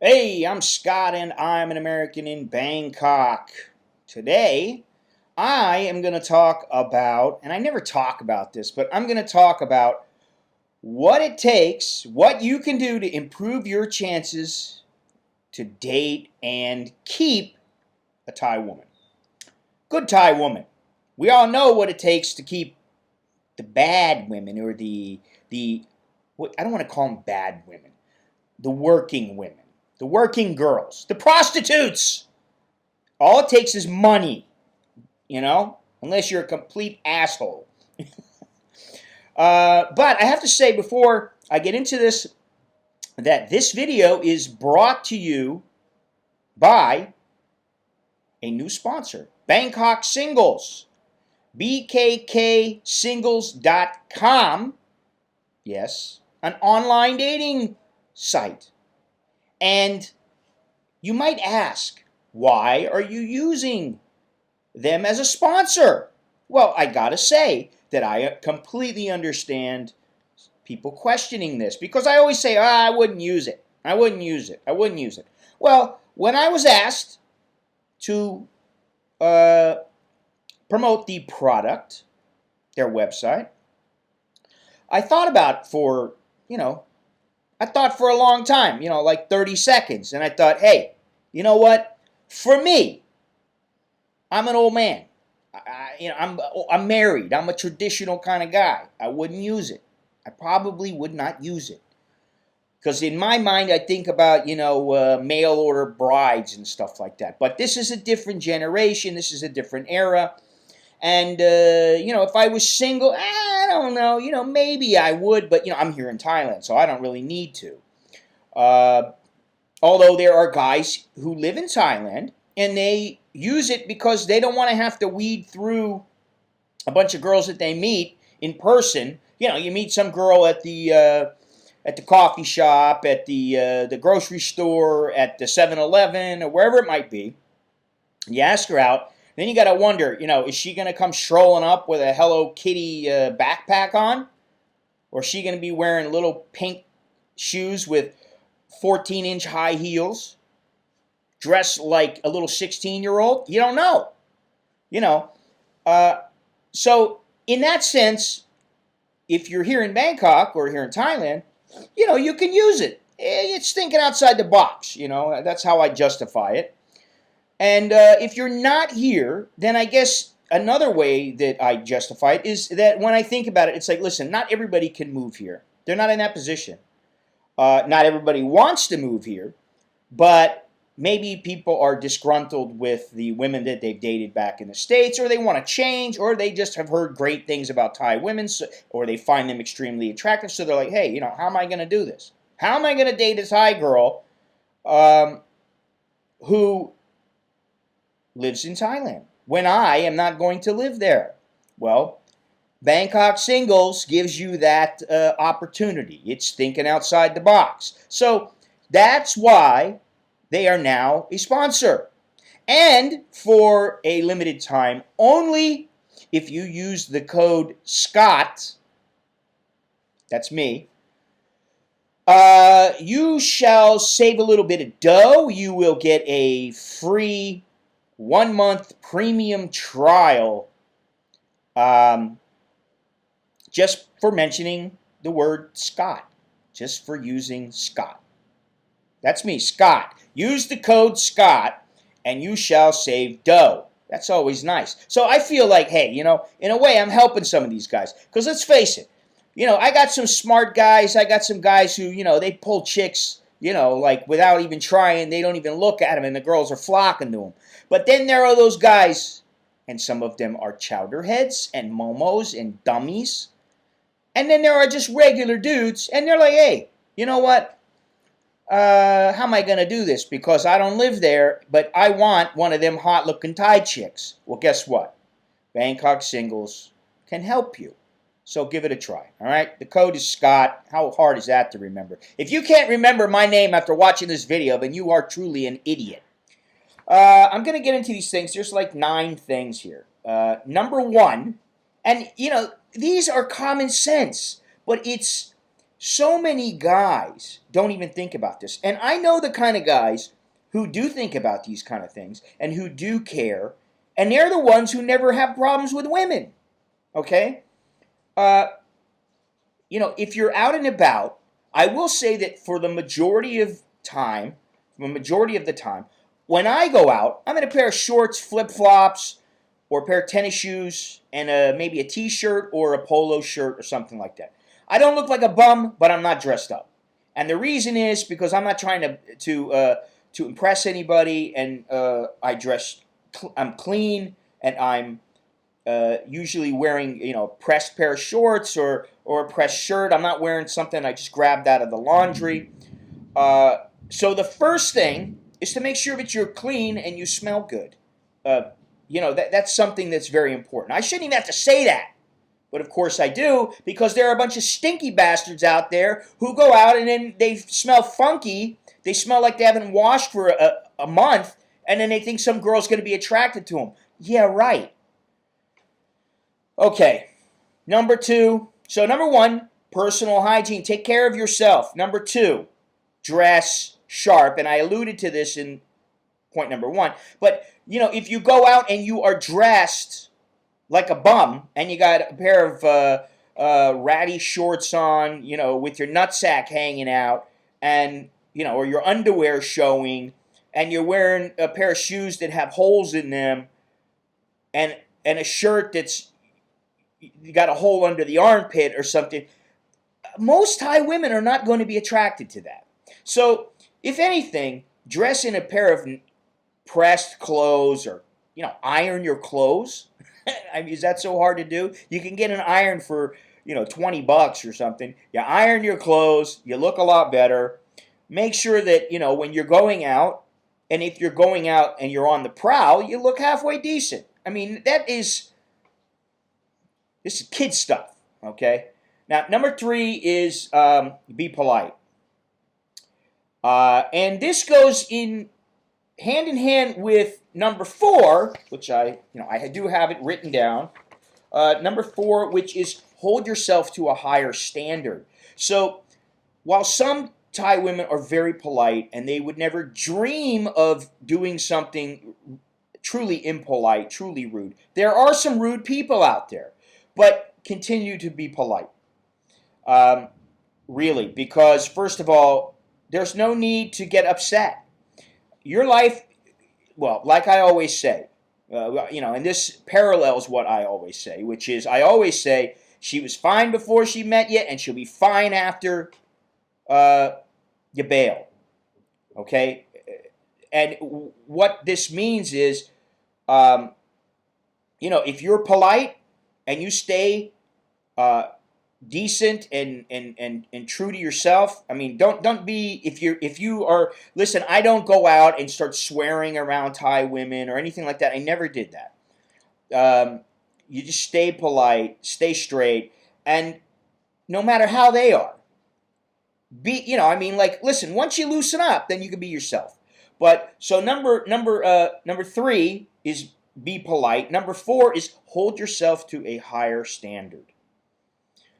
Hey, I'm Scott and I'm an American in Bangkok. Today, I am going to talk about, and I never talk about this, but I'm going to talk about what it takes, what you can do to improve your chances to date and keep a Thai woman. Good Thai woman. We all know what it takes to keep the bad women or the what I don't want to call them bad women. The working women, the working girls, the prostitutes. All it takes is money, unless you're a complete asshole. But I have to say before I get into this that this video is brought to you by a new sponsor, Bangkok Singles, bkksingles.com. Yes, an online dating site. And you might ask, why are you using them as a sponsor? Well, I gotta say that I completely understand people questioning this because I always say, I wouldn't use it. I wouldn't use it. I wouldn't use it. Well, when I was asked to promote the product, their website, I thought about for a long time, like 30 seconds. And I thought, hey, you know what? For me, I'm an old man. I'm married. I'm a traditional kind of guy. I wouldn't use it. I probably would not use it. Because in my mind, I think about, mail order brides and stuff like that. But this is a different generation. This is a different era. And, if I was single, I don't know, maybe I would. But, I'm here in Thailand, so I don't really need to. Although there are guys who live in Thailand, and they use it because they don't want to have to weed through a bunch of girls that they meet in person. You meet some girl at the coffee shop, at the grocery store, at the 7-Eleven, or wherever it might be. You ask her out. Then you got to wonder, is she going to come strolling up with a Hello Kitty backpack on? Or is she going to be wearing little pink shoes with 14-inch high heels? Dressed like a little 16-year-old? You don't know. So in that sense, if you're here in Bangkok or here in Thailand, you can use it. It's thinking outside the box, That's how I justify it. And if you're not here, then I guess another way that I justify it is that when I think about it, it's like, listen, not everybody can move here. They're not in that position. Not everybody wants to move here, but maybe people are disgruntled with the women that they've dated back in the States, or they want to change, or they just have heard great things about Thai women, or they find them extremely attractive, so they're like, hey, how am I going to do this? How am I going to date a Thai girl who lives in Thailand when I am not going to live there? Well, Bangkok Singles gives you that opportunity. It's thinking outside the box. So that's why they are now a sponsor. And for a limited time only, if you use the code SCOTT, that's me, you shall save a little bit of dough. You will get a free 1-month premium trial just for mentioning the word Scott, just for using Scott. That's me, Scott. Use the code Scott and you shall save dough. That's always nice. So I feel like, hey, in a way I'm helping some of these guys. Because let's face it, I got some smart guys. I got some guys who, they pull chicks, like without even trying. They don't even look at them and the girls are flocking to them. But then there are those guys, and some of them are chowderheads and momos and dummies. And then there are just regular dudes, and they're like, hey, you know what? How am I going to do this? Because I don't live there, but I want one of them hot-looking Thai chicks. Well, guess what? Bangkok Singles can help you. So give it a try, all right? The code is Scott. How hard is that to remember? If you can't remember my name after watching this video, then you are truly an idiot. I'm going to get into these things. There's like 9 things here. Number 1, and these are common sense, but it's So many guys don't even think about this. And I know the kind of guys who do think about these kind of things and who do care, and they're the ones who never have problems with women. Okay? Uh, if you're out and about, I will say that for the majority of the time, when I go out, I'm in a pair of shorts, flip-flops, or a pair of tennis shoes, and maybe a t-shirt or a polo shirt or something like that. I don't look like a bum, but I'm not dressed up. And the reason is because I'm not trying to impress anybody, and I'm clean, and I'm usually wearing pressed pair of shorts or a pressed shirt. I'm not wearing something I just grabbed out of the laundry. So the first thing is to make sure that you're clean and you smell good. That's something that's very important. I shouldn't even have to say that, but of course I do, because there are a bunch of stinky bastards out there who go out and then they smell funky. They smell like they haven't washed for a month, and then they think some girl's going to be attracted to them. Yeah, right. Okay, number two. So number one, personal hygiene. Take care of yourself. Number two, dress sharp. And I alluded to this in point number one. But, if you go out and you are dressed like a bum, and you got a pair of ratty shorts on, with your nutsack hanging out, and, or your underwear showing, and you're wearing a pair of shoes that have holes in them, and a shirt that's you got a hole under the armpit or something, most Thai women are not going to be attracted to that. So, if anything, dress in a pair of pressed clothes, or, iron your clothes. I mean, is that so hard to do? You can get an iron for, $20 or something. You iron your clothes, you look a lot better. Make sure that, when you're going out, and if you're going out and you're on the prowl, you look halfway decent. I mean, this is kid stuff, okay? Now, number three is be polite. And this goes hand in hand with number four, which I do have it written down. Number four, which is hold yourself to a higher standard. So, while some Thai women are very polite and they would never dream of doing something truly impolite, truly rude, there are some rude people out there. But continue to be polite. Really, because first of all, there's no need to get upset. Your life, well, like I always say, and this parallels what I always say, which is I always say she was fine before she met you, and she'll be fine after you bail. Okay? And what this means is, if you're polite and you stay decent and true to yourself. I mean, don't be if you are. Listen, I don't go out and start swearing around Thai women or anything like that. I never did that. You just stay polite, stay straight, and no matter how they are, listen. Once you loosen up, then you can be yourself. But so number three is be polite. Number four is hold yourself to a higher standard.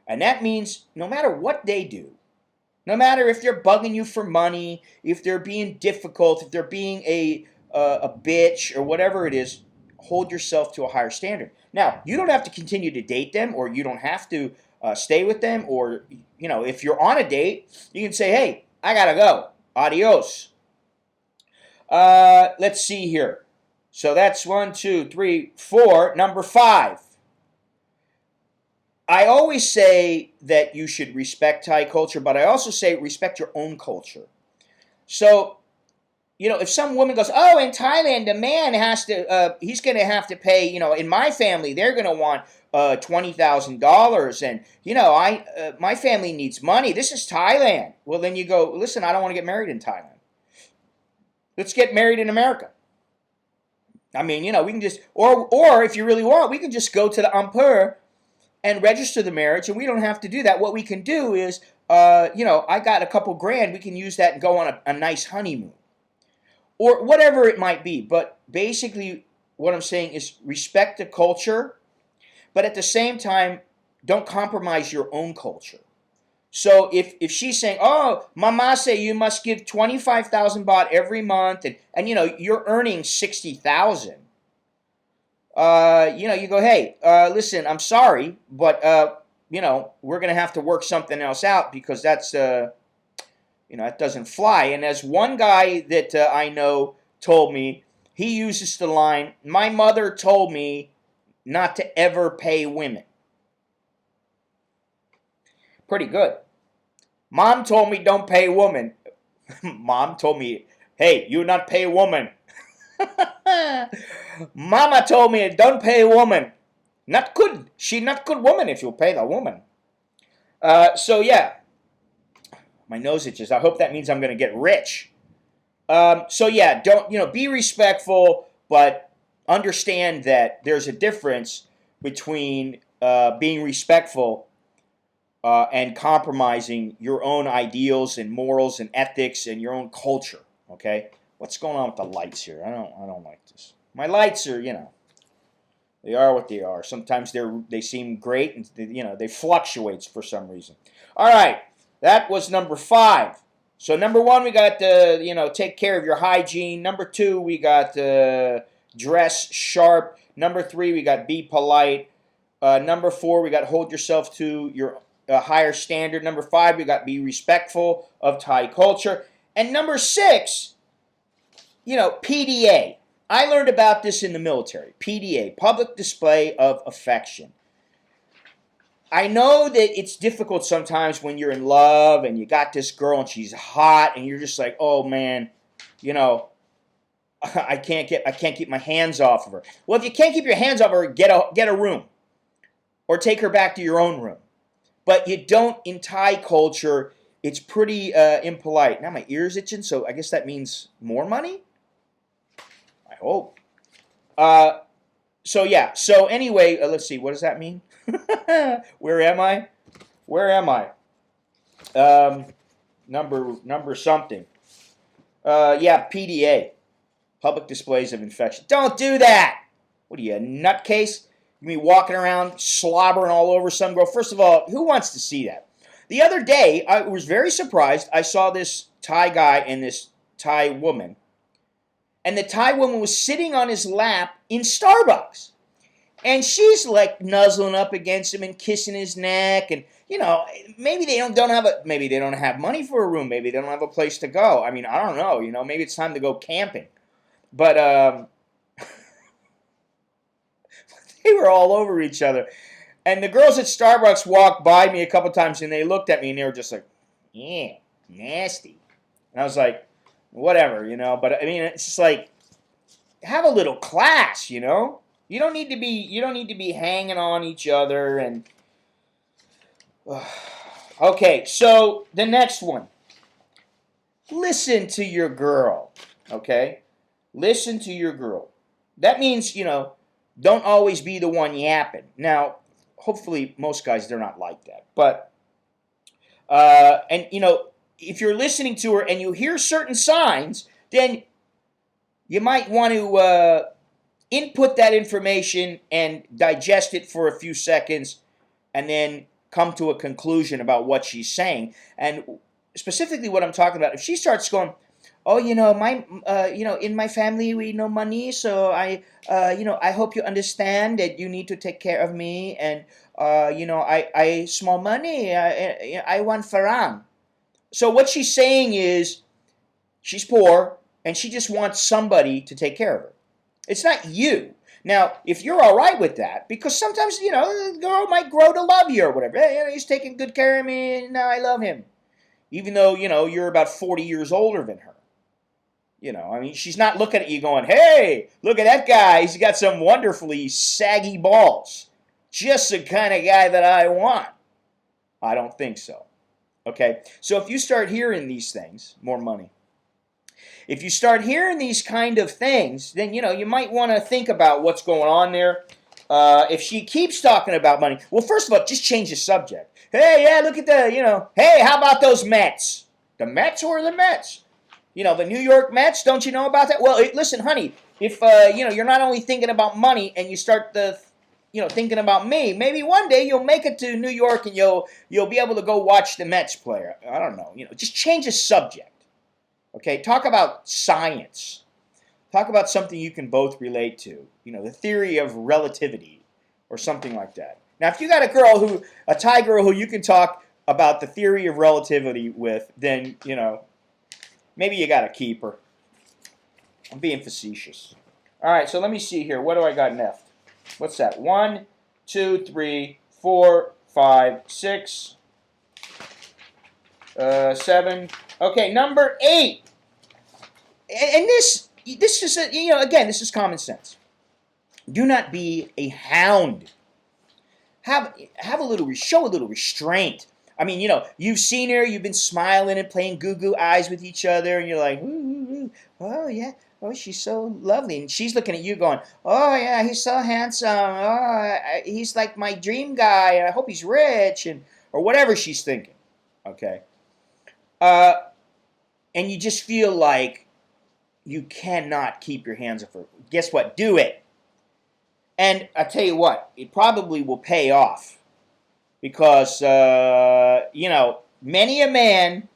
And that means no matter what they do, no matter if they're bugging you for money, if they're being difficult, if they're being a bitch or whatever it is, hold yourself to a higher standard. Now, you don't have to continue to date them, or you don't have to stay with them, or, if you're on a date, you can say, hey, I gotta go. Adios. Let's see here. So that's 1, 2, 3, 4. Number 5. I always say that you should respect Thai culture, but I also say respect your own culture. So, if some woman goes, oh, in Thailand, the man has to, he's going to have to pay, in my family, they're going to want $20,000, and, my family needs money. This is Thailand. Well, then you go, listen, I don't want to get married in Thailand. Let's get married in America. I mean, we can just, or if you really want, we can just go to the Ampur and register the marriage, and we don't have to do that. What we can do is, I got a couple grand, we can use that and go on a nice honeymoon. Or whatever it might be. But basically, what I'm saying is respect the culture, but at the same time, don't compromise your own culture. So if she's saying, oh, mama say you must give 25,000 baht every month, and you're earning 60,000, you go, hey, listen, I'm sorry, but we're gonna have to work something else out because that's that doesn't fly. And as one guy that I know told me, he uses the line, my mother told me not to ever pay women. Pretty good. Mom told me don't pay woman. Mom told me, hey, you not pay woman. Mama told me don't pay woman. Not good. She not good woman if you pay the woman. So yeah, my nose itches. I hope that means I'm going to get rich. So yeah, don't be respectful, but understand that there's a difference between being respectful and compromising your own ideals and morals and ethics and your own culture. Okay, what's going on with the lights here? I don't like this. My lights are they are what they are. Sometimes they seem great and they fluctuate for some reason. All right, that was number 5. So number 1, we got take care of your hygiene. Number 2, we got dress sharp. Number 3, we got be polite. Number 4, we got hold yourself to your higher standard. Number 5, we got be respectful of Thai culture. And number 6, PDA. I learned about this in the military. PDA, public display of affection. I know that it's difficult sometimes when you're in love and you got this girl and she's hot and you're just like, oh man, I can't keep my hands off of her. Well, if you can't keep your hands off of her, get a room or take her back to your own room. But you don't in Thai culture. It's pretty impolite. Now my ear's itching, so I guess that means more money. I hope. So yeah. So anyway, let's see. What does that mean? Where am I? Number something. Yeah, PDA. Public displays of affection. Don't do that. What are you, a nutcase? You mean walking around slobbering all over some girl? First of all, who wants to see that? The other day, I was very surprised. I saw this Thai guy and this Thai woman. And the Thai woman was sitting on his lap in Starbucks. And she's like nuzzling up against him and kissing his neck. And, maybe they maybe they don't have money for a room. Maybe they don't have a place to go. I mean, I don't know. Maybe it's time to go camping. But they were all over each other. And the girls at Starbucks walked by me a couple times and they looked at me and they were just like, yeah, nasty. And I was like, whatever, But I mean, it's just like, have a little class, You don't need to be hanging on each other and okay, so the next one. Listen to your girl, okay? Listen to your girl. That means, don't always be the one yapping. Now, hopefully most guys they're not like that. But and if you're listening to her and you hear certain signs, then you might want to input that information and digest it for a few seconds and then come to a conclusion about what she's saying. And specifically what I'm talking about, if she starts going, oh, in my family we no money, so I hope you understand that you need to take care of me, and I small money, I want farang. So what she's saying is she's poor and she just wants somebody to take care of her. It's not you. Now, if you're all right with that, because sometimes, the girl might grow to love you or whatever. Hey, he's taking good care of me, and now I love him. Even though, you're about 40 years older than her. I mean, she's not looking at you going, hey, look at that guy. He's got some wonderfully saggy balls. Just the kind of guy that I want. I don't think so. Okay? So if you start hearing these things, more money. If you start hearing these kind of things, then, you might want to think about what's going on there. If she keeps talking about money, well, first of all, just change the subject. Hey, yeah, look at hey, how about those Mets? The Mets or the Mets? The New York Mets, don't you know about that? Well, listen, honey, if, you're not only thinking about money and you start to, thinking about me. Maybe one day you'll make it to New York and you'll be able to go watch the Mets play. I don't know. Just change the subject. Okay, talk about science. Talk about something you can both relate to. The theory of relativity or something like that. Now, if you got a Thai girl who you can talk about the theory of relativity with, then, maybe you got to keep her. I'm being facetious. All right, so let me see here. What do I got left? What's that? 1, 2, 3, 4, 5, 6, 7. Okay, number 8. And this is, again, this is common sense. Do not be a hound. Show a little restraint. I mean, you've seen her, you've been smiling and playing goo-goo eyes with each other, and you're like, ooh, ooh, ooh. Oh, yeah, oh, she's so lovely. And she's looking at you going, oh, yeah, he's so handsome. Oh, he's like my dream guy. I hope he's rich, or whatever she's thinking, okay? And you just feel like you cannot keep your hands off her. Guess what? Do it. And I tell you what, it probably will pay off. Because, many a man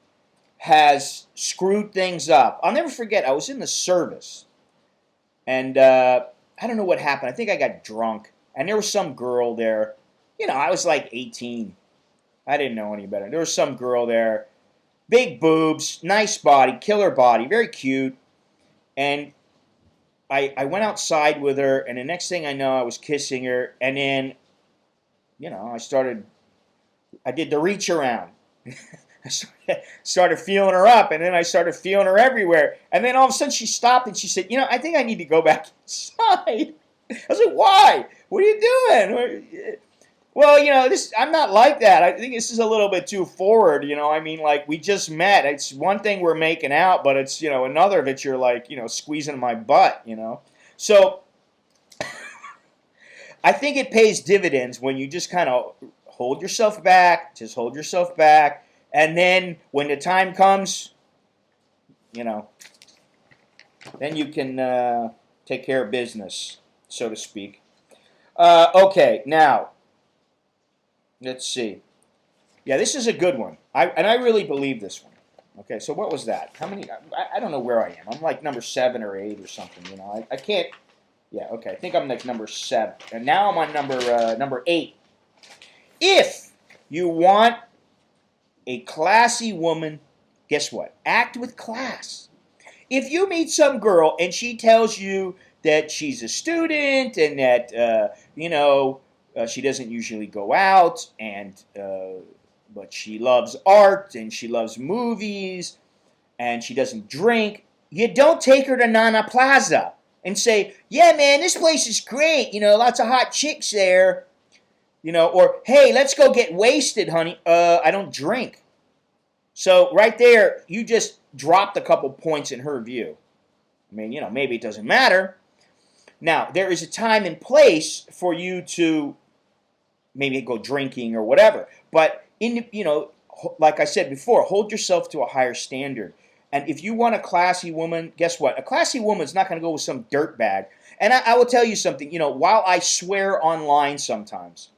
has screwed things up. I'll never forget, I was in the service. And I don't know what happened. I think I got drunk. And there was some girl there. I was like 18. I didn't know any better. There was some girl there. Big boobs, nice body, killer body, very cute. And I went outside with her, and the next thing I know, I was kissing her, and then, I did the reach around. I started feeling her up, and then I started feeling her everywhere. And then all of a sudden she stopped, and she said, I think I need to go back inside. I was like, why? What are you doing? Well, I'm not like that. I think this is a little bit too forward, I mean, like, we just met. It's one thing we're making out, but it's, another that you're, like, squeezing my butt, So, I think it pays dividends when you just kind of hold yourself back, and then when the time comes, then you can take care of business, so to speak. Okay, now, let's see. Yeah, this is a good one. I really believe this one. Okay, so what was that? How many? I don't know where I am. I'm like number 7 or 8 or something. I can't. Yeah, okay. I think I'm like number 7, and now I'm on number 8. If you want a classy woman, guess what? Act with class. If you meet some girl and she tells you that she's a student and that she doesn't usually go out, but she loves art and she loves movies and she doesn't drink, you don't take her to Nana Plaza and say, yeah, man, this place is great. Lots of hot chicks there. Or, hey, let's go get wasted, honey. I don't drink. So right there, you just dropped a couple points in her view. I mean, maybe it doesn't matter. Now, there is a time and place for you to maybe go drinking or whatever. But, like I said before, hold yourself to a higher standard. And if you want a classy woman, guess what? A classy woman's not going to go with some dirtbag. And I will tell you something, while I swear online sometimes,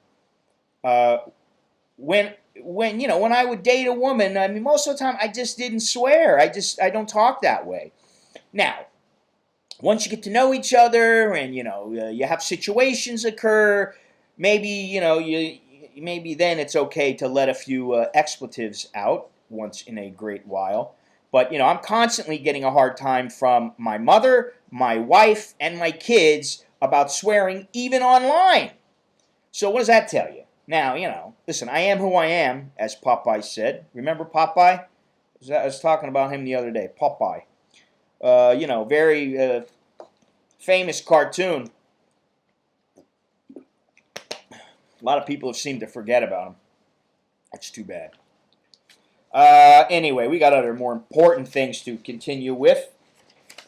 when I would date a woman, I mean, most of the time I just didn't swear. I don't talk that way. Now, once you get to know each other and, you have situations occur, maybe, maybe then it's okay to let a few expletives out once in a great while. But, I'm constantly getting a hard time from my mother, my wife, and my kids about swearing even online. So what does that tell you? Now, listen, I am who I am, as Popeye said. Remember Popeye? I was talking about him the other day, Popeye. Very famous cartoon. A lot of people have seemed to forget about him. That's too bad. Anyway, we got other more important things to continue with.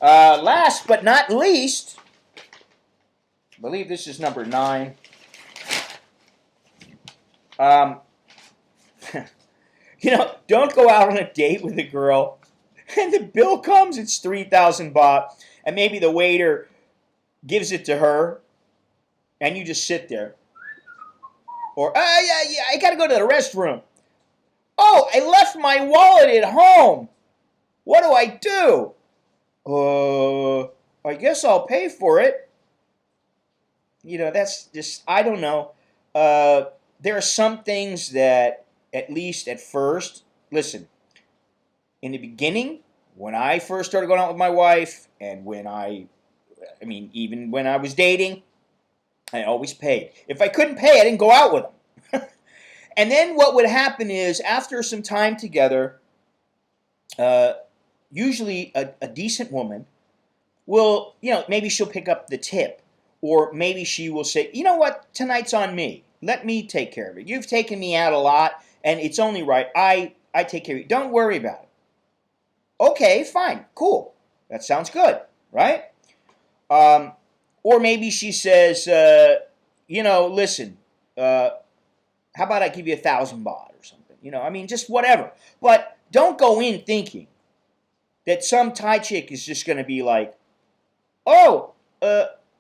Last but not least, I believe this is number 9. Don't go out on a date with a girl and the bill comes, it's 3,000 baht, and maybe the waiter gives it to her, and you just sit there. Or, yeah, I got to go to the restroom. Oh, I left my wallet at home. What do I do? I guess I'll pay for it. That's just, I don't know. There are some things that, at least at first, listen, in the beginning, when I first started going out with my wife, and even when I was dating, I always paid. If I couldn't pay, I didn't go out with them. And then what would happen is, after some time together, usually a decent woman will, maybe she'll pick up the tip. Or maybe she will say, you know what, tonight's on me. Let me take care of it. You've taken me out a lot, and it's only right. I take care of you. Don't worry about it. Okay, fine, cool. That sounds good, right? Or maybe she says, listen, how about I give you 1,000 baht or something? Just whatever. But don't go in thinking that some Thai chick is just going to be like, oh,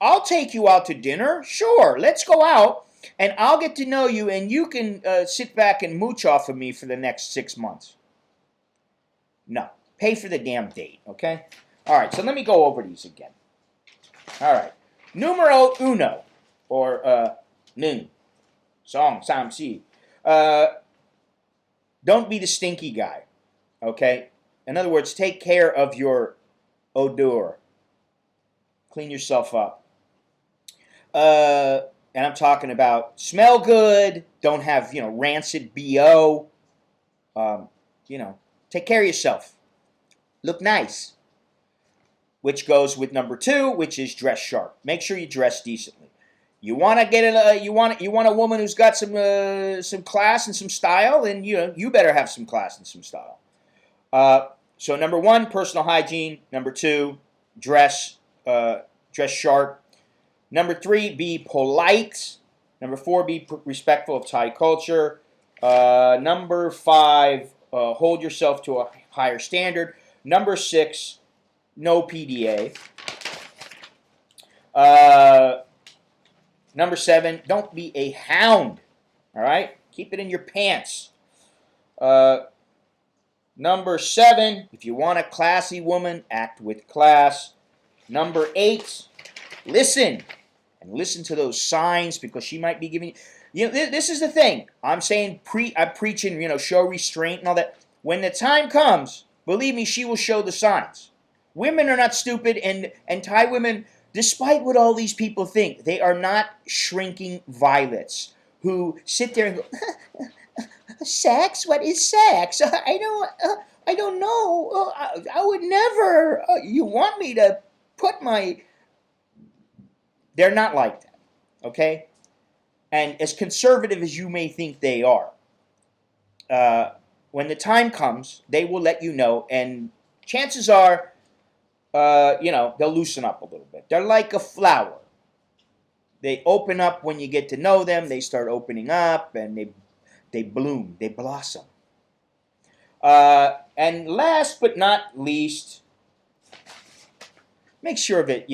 I'll take you out to dinner. Sure, let's go out, and I'll get to know you, and you can sit back and mooch off of me for the next 6 months. No, pay for the damn date, okay? All right, so let me go over these again. All right, numero uno, or ning, song, sam, si. Don't be the stinky guy, okay? In other words, take care of your odor. Clean yourself up. And I'm talking about smell good, don't have, rancid BO. Take care of yourself. Look nice. Which goes with number 2, which is dress sharp. Make sure you dress decently. You want to get you want a woman who's got some class and some style, then you better have some class and some style. So number 1, personal hygiene. Number 2, dress sharp. Number 3, be polite. Number 4, be respectful of Thai culture. Number 5, hold yourself to a higher standard. Number 6, no PDA. Number 7, don't be a hound. All right? Keep it in your pants. Number 7, if you want a classy woman, act with class. Number 8, listen. And listen to those signs, because she might be giving you... this is the thing. I'm saying, I'm preaching, show restraint and all that. When the time comes, believe me, she will show the signs. Women are not stupid, and Thai women, despite what all these people think, they are not shrinking violets who sit there and go, sex? What is sex? I don't know. I would never. You want me to put my... They're not like that, okay? And as conservative as you may think they are, when the time comes, they will let you know, and chances are, they'll loosen up a little bit. They're like a flower. They open up when you get to know them. They start opening up, and they bloom, they blossom. And last but not least, make sure that,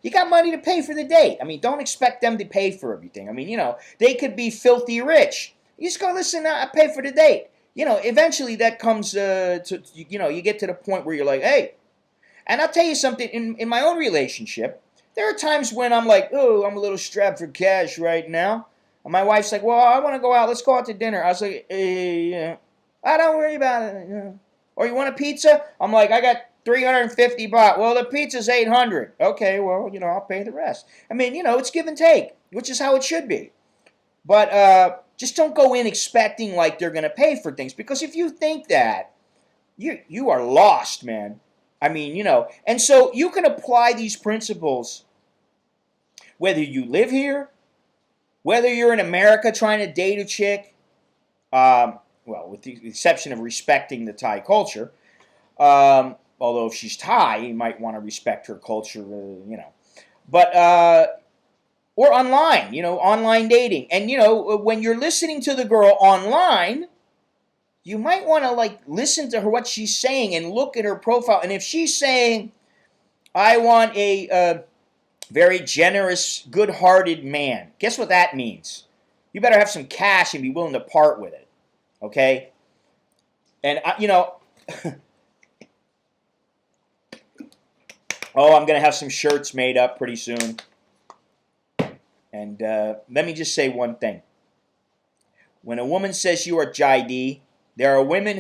you got money to pay for the date. Don't expect them to pay for everything. They could be filthy rich. You just go, listen, I pay for the date. Eventually that comes to, you get to the point where you're like, hey. And I'll tell you something, in my own relationship, there are times when I'm like, oh, I'm a little strapped for cash right now. And my wife's like, well, I want to go out. Let's go out to dinner. I was like, don't worry about it. Or you want a pizza? I'm like, I got 350 baht. Well, the pizza's 800. Okay, well, I'll pay the rest. It's give and take, which is how it should be. But just don't go in expecting like they're going to pay for things, because if you think that, you are lost, man. And so you can apply these principles whether you live here, whether you're in America trying to date a chick, well, with the exception of respecting the Thai culture. Although if she's Thai, you might want to respect her culture, But, or online, online dating. And, when you're listening to the girl online, you might want to, listen to her, what she's saying, and look at her profile. And if she's saying, I want a very generous, good-hearted man, guess what that means? You better have some cash and be willing to part with it. Okay? And, oh, I'm going to have some shirts made up pretty soon. And let me just say one thing. When a woman says you are JD, there are women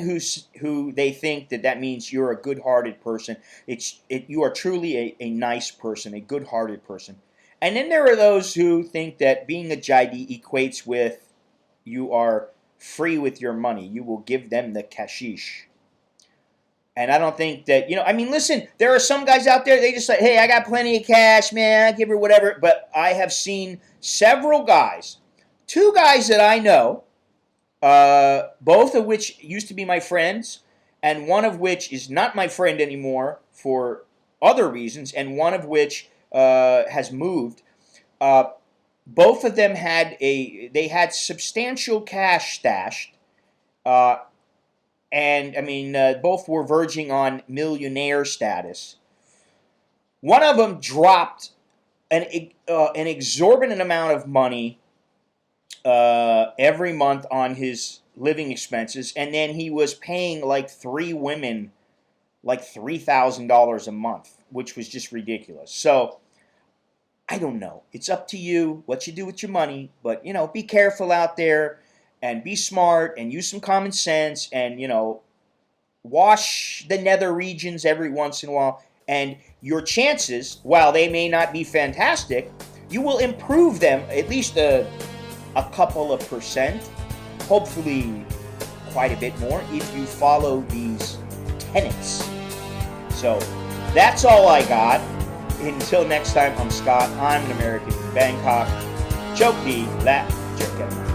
who they think that means you're a good-hearted person. You are truly a nice person, a good-hearted person. And then there are those who think that being a JD equates with you are free with your money. You will give them the cashish. And I don't think that, listen, there are some guys out there, they just say, hey, I got plenty of cash, man, I'll give her whatever. But I have seen several guys, 2 guys that I know, both of which used to be my friends, and one of which is not my friend anymore for other reasons, and one of which has moved. Both of them had substantial cash stashed, and both were verging on millionaire status. One of them dropped an exorbitant amount of money every month on his living expenses, and then he was paying like 3 women like $3,000 a month, which was just ridiculous. So I don't know. It's up to you what you do with your money, but be careful out there and be smart and use some common sense and wash the nether regions every once in a while, and your chances, while they may not be fantastic, you will improve them at least a couple of percent, hopefully quite a bit more, if you follow these tenets. So that's all I got. Until next time, I'm Scott. I'm an American in Bangkok. Choke D, la jerk.